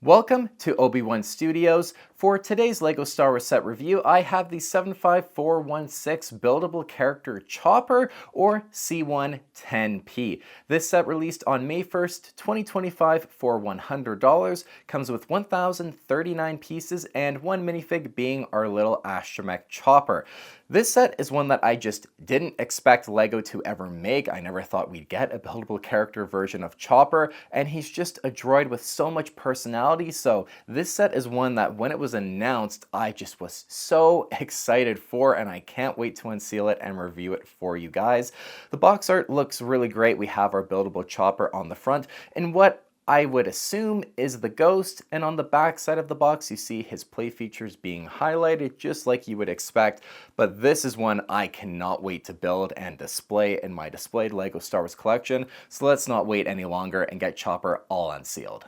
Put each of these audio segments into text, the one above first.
Welcome to Obi-Wan Studios. For today's LEGO Star Wars set review, I have the 75416 Buildable Character Chopper, or C1-10P. This set released on May 1st, 2025 for $100, comes with 1,039 pieces and one minifig being our little astromech chopper. This set is one that I just didn't expect LEGO to ever make. I never thought we'd get a buildable character version of Chopper, and he's just a droid with so much personality, so this set is one that when it was announced, I just was so excited for, and I can't wait to unseal it and review it for you guys. The box art looks really great. We have our buildable Chopper on the front, and what I would assume is the Ghost, and on the back side of the box you see his play features being highlighted just like you would expect, but this is one I cannot wait to build and display in my displayed LEGO Star Wars collection, so let's not wait any longer and get Chopper all unsealed.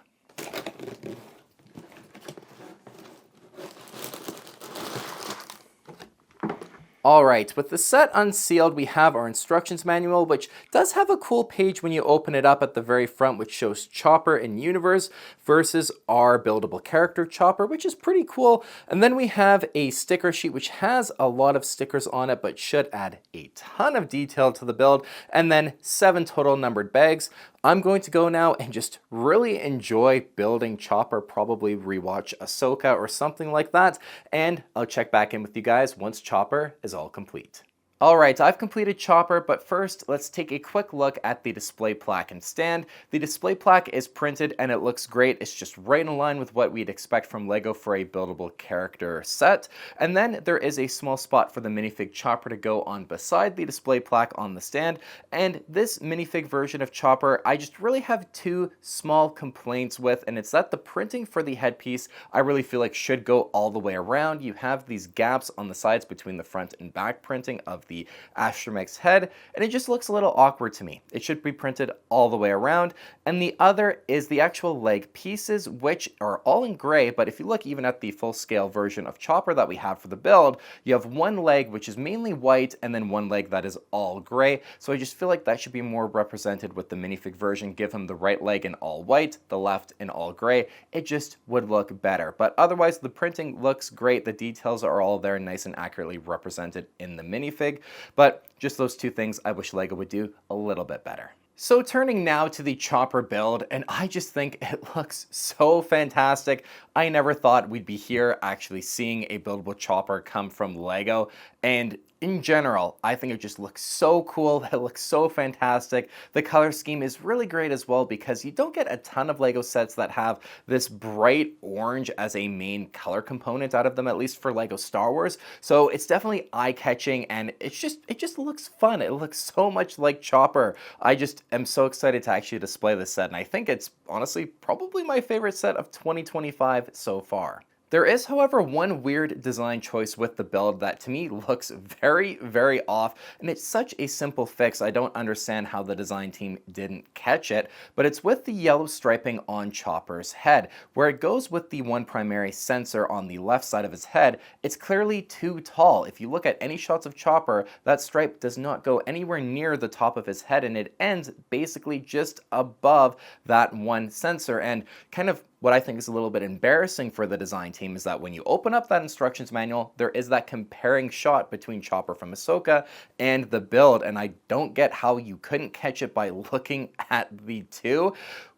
Alright, with the set unsealed, we have our instructions manual, which does have a cool page when you open it up at the very front, which shows Chopper in universe versus our buildable character Chopper, which is pretty cool. And then we have a sticker sheet, which has a lot of stickers on it, but should add a ton of detail to the build. And then 7 total numbered bags. I'm going to go now and just really enjoy building Chopper, probably rewatch Ahsoka or something like that, and I'll check back in with you guys once Chopper is all complete. Alright, I've completed Chopper, but first let's take a quick look at the display plaque and stand. The display plaque is printed and it looks great. It's just right in line with what we'd expect from LEGO for a buildable character set. And then there is a small spot for the minifig Chopper to go on beside the display plaque on the stand. And this minifig version of Chopper, I just really have 2 small complaints with, and it's that the printing for the headpiece I really feel like should go all the way around. You have these gaps on the sides between the front and back printing of the astromech's head, and it just looks a little awkward to me. It should be printed all the way around. And the other is the actual leg pieces, which are all in gray, but if you look even at the full-scale version of Chopper that we have for the build, you have one leg which is mainly white and then one leg that is all gray. So I just feel like that should be more represented with the minifig version. Give him the right leg in all white, the left in all gray. It just would look better. But otherwise, the printing looks great. The details are all there, nice and accurately represented in the minifig. But just those 2 things I wish LEGO would do a little bit better. So turning now to the Chopper build, and I just think it looks so fantastic. I never thought we'd be here actually seeing a buildable Chopper come from LEGO, and in general, I think it just looks so cool. It looks so fantastic. The color scheme is really great as well because you don't get a ton of LEGO sets that have this bright orange as a main color component out of them, at least for LEGO Star Wars. So it's definitely eye-catching, and it just looks fun. It looks so much like Chopper. I just am so excited to actually display this set, and I think it's honestly probably my favorite set of 2025 so far. There is, however, one weird design choice with the build that to me looks very, very off, and it's such a simple fix. I don't understand how the design team didn't catch it, but it's with the yellow striping on Chopper's head. Where it goes with the one primary sensor on the left side of his head, it's clearly too tall. If you look at any shots of Chopper, that stripe does not go anywhere near the top of his head, and it ends basically just above that one sensor. And kind of what I think is a little bit embarrassing for the design team is that when you open up that instructions manual, there is that comparing shot between Chopper from Ahsoka and the build, and I don't get how you couldn't catch it by looking at the 2.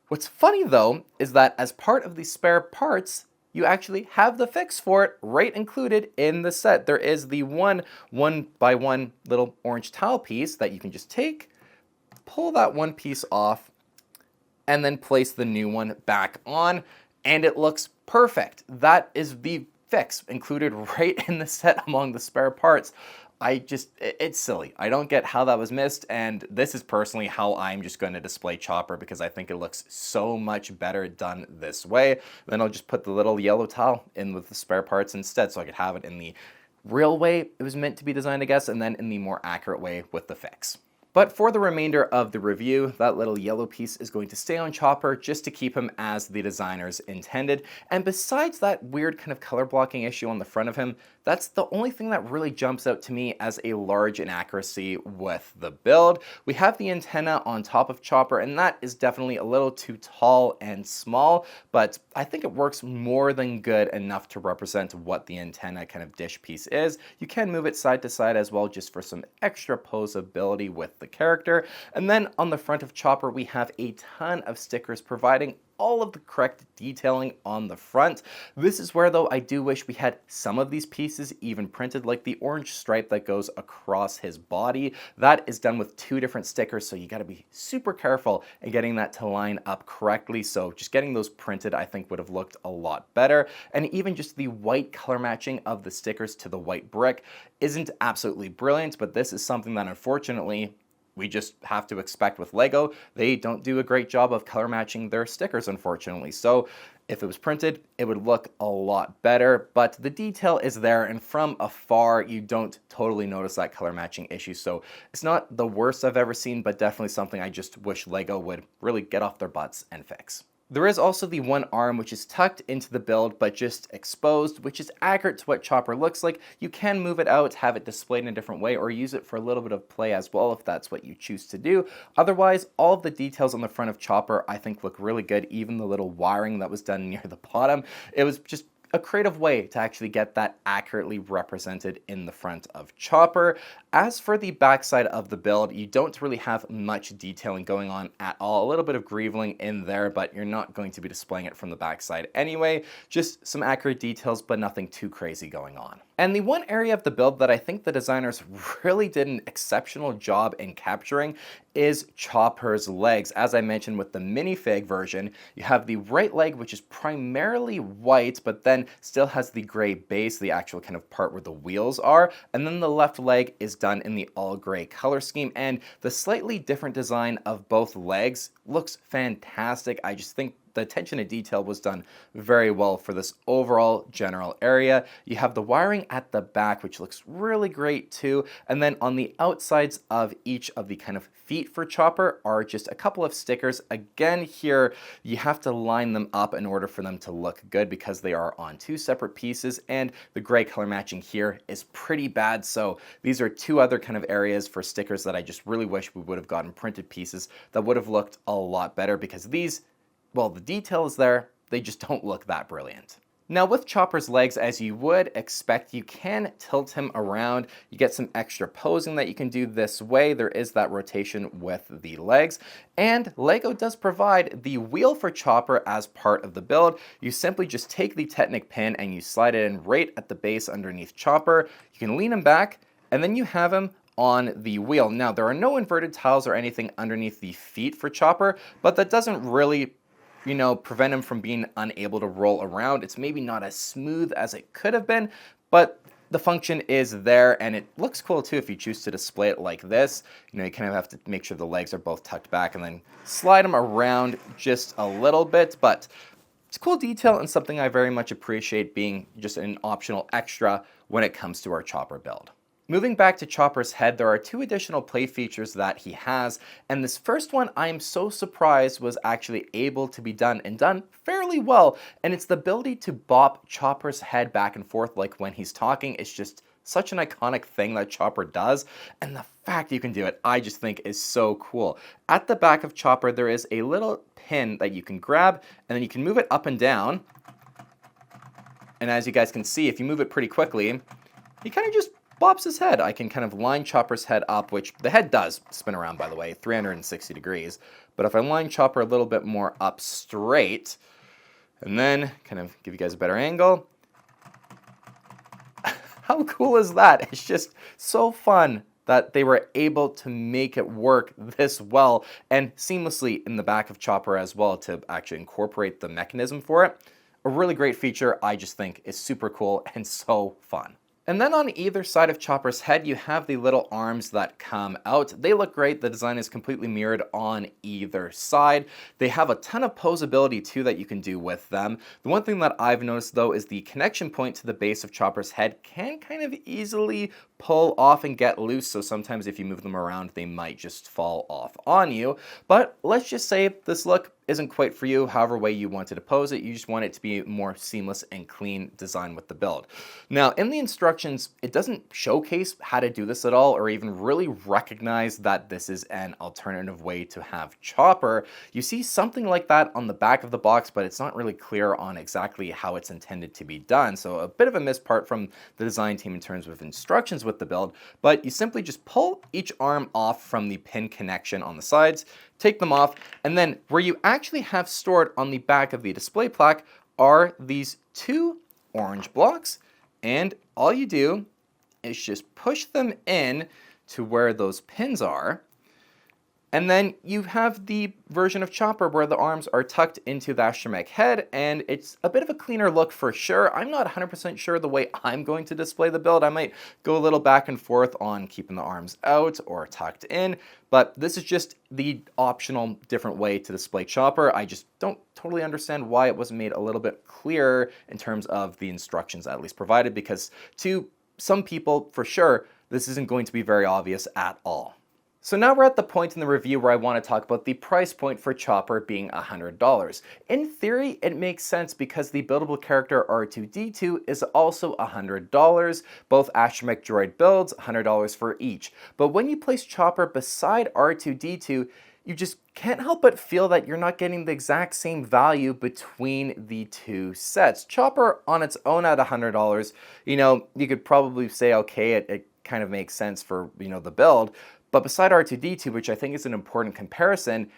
What's funny though is that as part of the spare parts, you actually have the fix for it right included in the set. There is the one by one little orange towel piece that you can just take, pull that one piece off, and then place the new one back on, and it looks perfect. That is the fix included right in the set among the spare parts. It's silly. I don't get how that was missed, and this is personally how I'm just going to display Chopper because I think it looks so much better done this way. Then I'll just put the little yellow towel in with the spare parts instead so I could have it in the real way it was meant to be designed, I guess, and then in the more accurate way with the fix. But for the remainder of the review, that little yellow piece is going to stay on Chopper just to keep him as the designers intended. And besides that weird kind of color blocking issue on the front of him, that's the only thing that really jumps out to me as a large inaccuracy with the build. We have the antenna on top of Chopper, and that is definitely a little too tall and small, but I think it works more than good enough to represent what the antenna kind of dish piece is. You can move it side to side as well just for some extra posability with the character. And then on the front of Chopper, we have a ton of stickers providing all of the correct detailing on the front. This is where, though, I do wish we had some of these pieces even printed, like the orange stripe that goes across his body. That is done with 2 different stickers, so you got to be super careful in getting that to line up correctly. So just getting those printed, I think, would have looked a lot better. And even just the white color matching of the stickers to the white brick isn't absolutely brilliant, but this is something that unfortunately we just have to expect with Lego. They don't do a great job of color matching their stickers, unfortunately. So if it was printed, it would look a lot better, but the detail is there, and from afar, you don't totally notice that color matching issue. So it's not the worst I've ever seen, but definitely something I just wish Lego would really get off their butts and fix. There is also the one arm which is tucked into the build but just exposed, which is accurate to what Chopper looks like. You can move it out, have it displayed in a different way, or use it for a little bit of play as well if that's what you choose to do. Otherwise, all of the details on the front of Chopper I think look really good, even the little wiring that was done near the bottom. It was just a creative way to actually get that accurately represented in the front of Chopper. As for the backside of the build, you don't really have much detailing going on at all. A little bit of greeveling in there, but you're not going to be displaying it from the backside anyway. Just some accurate details, but nothing too crazy going on. And the one area of the build that I think the designers really did an exceptional job in capturing is Chopper's legs. As I mentioned with the minifig version, you have the right leg, which is primarily white, but then still has the gray base, the actual kind of part where the wheels are. And then the left leg is done in the all gray color scheme. And the slightly different design of both legs looks fantastic. I just think the attention to detail was done very well for this overall general area. You have the wiring at the back, which looks really great too. And then on the outsides of each of the kind of feet for Chopper are just a couple of stickers. Again, here you have to line them up in order for them to look good because they are on 2 separate pieces, and the gray color matching here is pretty bad. So these are 2 other kind of areas for stickers that I just really wish we would have gotten printed pieces that would have looked a lot better, because these, well, the detail is there, they just don't look that brilliant. Now with Chopper's legs, as you would expect, you can tilt him around. You get some extra posing that you can do this way. There is that rotation with the legs. And Lego does provide the wheel for Chopper as part of the build. You simply just take the Technic pin and you slide it in right at the base underneath Chopper. You can lean him back, and then you have him on the wheel. Now, there are no inverted tiles or anything underneath the feet for Chopper, but that doesn't really prevent him from being unable to roll around. It's maybe not as smooth as it could have been, but the function is there, and it looks cool too if you choose to display it like this. You kind of have to make sure the legs are both tucked back and then slide them around just a little bit, but it's cool detail and something I very much appreciate being just an optional extra when it comes to our Chopper build. Moving back to Chopper's head, there are 2 additional play features that he has, and this first one I am so surprised was actually able to be done, and done fairly well, and it's the ability to bop Chopper's head back and forth like when he's talking. It's just such an iconic thing that Chopper does, and the fact you can do it, I just think is so cool. At the back of Chopper, there is a little pin that you can grab, and then you can move it up and down, and as you guys can see, if you move it pretty quickly, he kind of just bops his head. I can kind of line Chopper's head up, which the head does spin around, by the way, 360 degrees. But if I line Chopper a little bit more up straight, and then kind of give you guys a better angle, how cool is that? It's just so fun that they were able to make it work this well and seamlessly in the back of Chopper as well to actually incorporate the mechanism for it. A really great feature I just think is super cool and so fun. And then on either side of Chopper's head, you have the little arms that come out. They look great. The design is completely mirrored on either side. They have a ton of posability too that you can do with them. The one thing that I've noticed though is the connection point to the base of Chopper's head can kind of easily pull off and get loose. So sometimes if you move them around, they might just fall off on you. But let's just say this look isn't quite for you, however way you wanted to pose it. You just want it to be more seamless and clean design with the build. Now, in the instructions, it doesn't showcase how to do this at all or even really recognize that this is an alternative way to have Chopper. You see something like that on the back of the box, but it's not really clear on exactly how it's intended to be done. So a bit of a missed part from the design team in terms of instructions with the build, but you simply just pull each arm off from the pin connection on the sides, take them off, and then where you actually have stored on the back of the display plaque are these two orange blocks, and all you do is just push them in to where those pins are, and then you have the version of Chopper where the arms are tucked into the astromech head, and it's a bit of a cleaner look for sure. I'm not 100% sure the way I'm going to display the build. I might go a little back and forth on keeping the arms out or tucked in, but this is just the optional different way to display Chopper. I just don't totally understand why it wasn't made a little bit clearer in terms of the instructions at least provided, because to some people, for sure, this isn't going to be very obvious at all. So now we're at the point in the review where I want to talk about the price point for Chopper being $100. In theory, it makes sense because the buildable character R2-D2 is also $100. Both astromech droid builds, $100 for each. But when you place Chopper beside R2-D2, you just can't help but feel that you're not getting the exact same value between the two sets. Chopper on its own at $100, you could probably say, okay, it kind of makes sense for, the build. But beside R2-D2, which I think is an important comparison,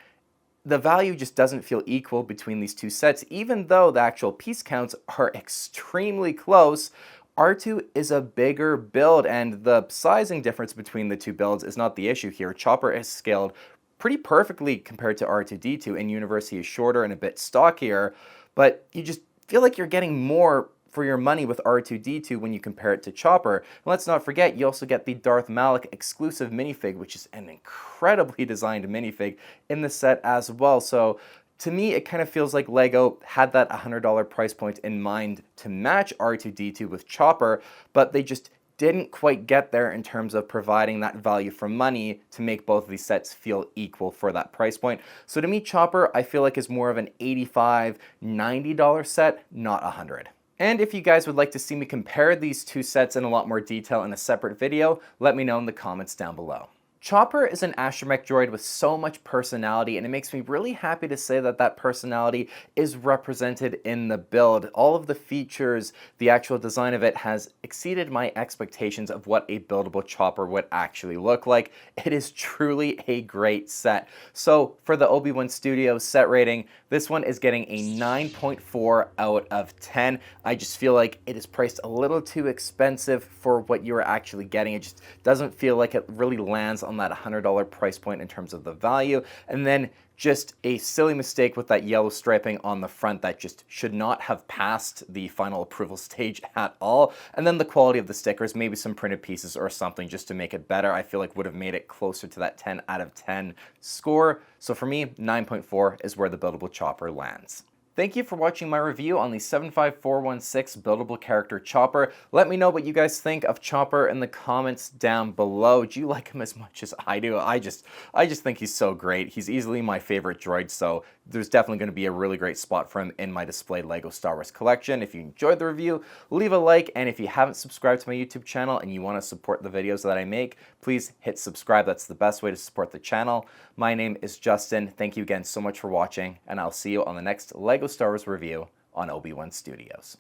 the value just doesn't feel equal between these two sets. Even though the actual piece counts are extremely close, R2 is a bigger build, and the sizing difference between the two builds is not the issue here. Chopper is scaled pretty perfectly compared to R2-D2, and Universe he is shorter and a bit stockier, but you just feel like you're getting more for your money with R2-D2 when you compare it to Chopper. And let's not forget, you also get the Darth Malak exclusive minifig, which is an incredibly designed minifig in the set as well. So to me, it kind of feels like LEGO had that $100 price point in mind to match R2-D2 with Chopper, but they just didn't quite get there in terms of providing that value for money to make both of these sets feel equal for that price point. So to me, Chopper, I feel like is more of an $85, $90 set, not $100. And if you guys would like to see me compare these two sets in a lot more detail in a separate video, let me know in the comments down below. Chopper is an astromech droid with so much personality, and it makes me really happy to say that that personality is represented in the build. All of the features, the actual design of it has exceeded my expectations of what a buildable Chopper would actually look like. It is truly a great set. So for the Obi-Wan Studios set rating, this one is getting a 9.4 out of 10. I just feel like it is priced a little too expensive for what you're actually getting. It just doesn't feel like it really lands on that $100 price point in terms of the value. And then just a silly mistake with that yellow striping on the front that just should not have passed the final approval stage at all. And then the quality of the stickers, maybe some printed pieces or something just to make it better, I feel like would have made it closer to that 10 out of 10 score. So for me, 9.4 is where the buildable Chopper lands. Thank you for watching my review on the 75416 Buildable Character Chopper. Let me know what you guys think of Chopper in the comments down below. Do you like him as much as I do? I just think he's so great. He's easily my favorite droid, so there's definitely going to be a really great spot for him in my displayed LEGO Star Wars collection. If you enjoyed the review, leave a like, and if you haven't subscribed to my YouTube channel and you want to support the videos that I make, please hit subscribe. That's the best way to support the channel. My name is Justin. Thank you again so much for watching, and I'll see you on the next LEGO Star Wars review on Obi-Wan Studios.